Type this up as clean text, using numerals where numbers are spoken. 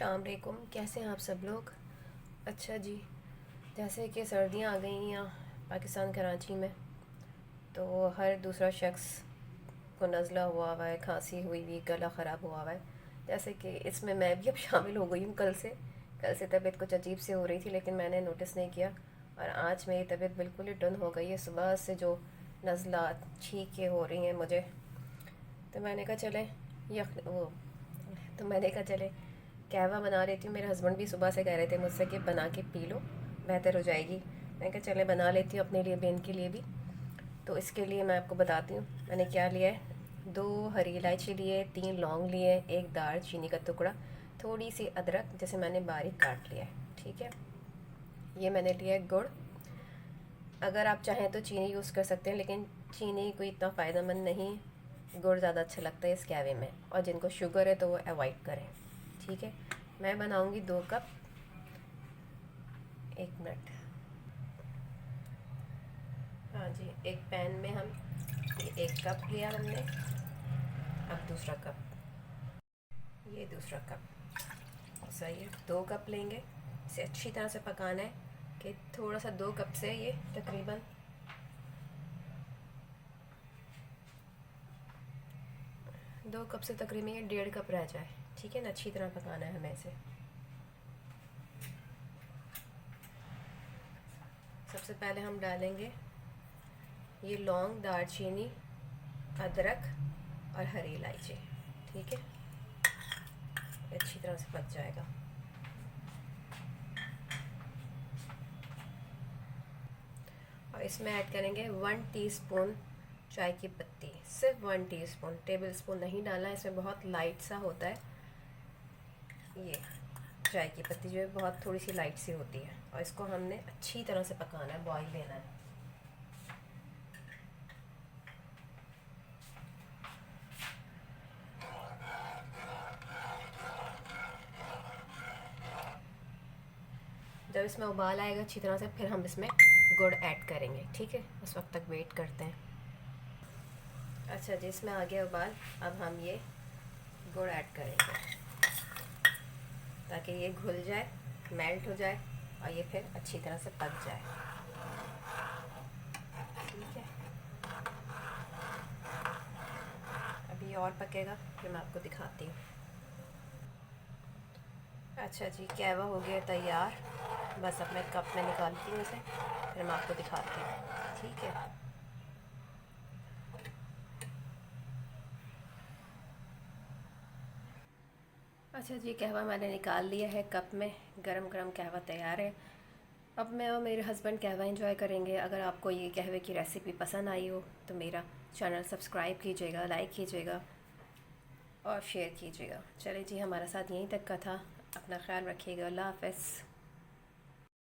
अस्सलाम वालेकुम। कैसे हैं आप सब लोग? अच्छा जी, जैसे कि सर्दियाँ आ गई हैं पाकिस्तान कराची में, तो हर दूसरा शख्स को नज़ला हुआ है, खांसी हुई हुई, गला ख़राब हुआ है। जैसे कि इसमें मैं भी अब शामिल हो गई हूँ। कल से तबीयत कुछ अजीब सी हो रही थी, लेकिन मैंने नोटिस नहीं किया और आज मेरी तबीयत बिल्कुल ही डन हो गई है। सुबह से जो नज़ला छींकें हो रही हैं मुझे, तो मैंने कहा चले यख वो तो मैंने कहा चले कहवा बना लेती हूँ। मेरे हस्बैंड भी सुबह से कह रहे थे मुझसे कि बना के पी लो, बेहतर हो जाएगी। मैंने कहा चले बना लेती हूँ, अपने लिए भी इनके लिए भी। तो इसके लिए मैं आपको बताती हूँ मैंने क्या लिया है। 2 हरी इलायची लिए, 3 लौंग लिए, 1 दार चीनी का टुकड़ा, थोड़ी सी अदरक जैसे मैंने बारीक काट लिया है। ठीक है, ये मैंने लिया है गुड़। अगर आप चाहें तो चीनी यूज़ कर सकते हैं, लेकिन चीनी कोई इतना फ़ायदेमंद नहीं, गुड़ ज़्यादा अच्छा लगता है इस कहवे में। और जिनको शुगर है तो वो अवॉइड करें। ठीक है, मैं बनाऊंगी 2 कप। 1 मिनट। हाँ जी, एक पैन में हम ये 1 कप लिया हमने। अब दूसरा कप, ये दूसरा कप, सही है। 2 कप लेंगे। इसे अच्छी तरह से पकाना है कि थोड़ा सा 2 कप से ये तकरीबन 2 कप से तकरीबन ये 1.5 कप रह जाए। ठीक है ना, अच्छी तरह पकाना है हमें इसे। सबसे पहले हम डालेंगे ये लौंग, दालचीनी, अदरक और हरी इलायची। ठीक है, अच्छी तरह से पक जाएगा। और इसमें ऐड करेंगे 1 टीस्पून चाय की पत्ती, सिर्फ 1 टीस्पून, टेबल स्पून नहीं डालना। इसमें बहुत लाइट सा होता है ये चाय की पत्ती, जो है बहुत थोड़ी सी लाइट सी होती है। और इसको हमने अच्छी तरह से पकाना है, बॉईल लेना है। जब इसमें उबाल आएगा अच्छी तरह से, फिर हम इसमें गुड़ ऐड करेंगे। ठीक है, उस वक्त तक वेट करते हैं। अच्छा जी, इसमें आ गया उबाल। अब हम ये गुड़ ऐड करेंगे ताकि ये घुल जाए, मेल्ट हो जाए और ये फिर अच्छी तरह से पक जाए। ठीक है, अभी ये और पकेगा, फिर मैं आपको दिखाती हूँ। अच्छा जी, कहवा हो गया तैयार। बस अब मैं कप में निकालती हूँ इसे, फिर मैं आपको दिखाती हूँ। ठीक है, अच्छा जी, कहवा मैंने निकाल लिया है कप में। गरम गरम कहवा तैयार है। अब मैं और मेरे हस्बैंड कहवा एंजॉय करेंगे। अगर आपको ये कहवे की रेसिपी पसंद आई हो तो मेरा चैनल सब्सक्राइब कीजिएगा, लाइक कीजिएगा और शेयर कीजिएगा। चलिए जी, हमारा साथ यहीं तक का था। अपना ख्याल रखिएगा। अल्लाह हाफ़िज़।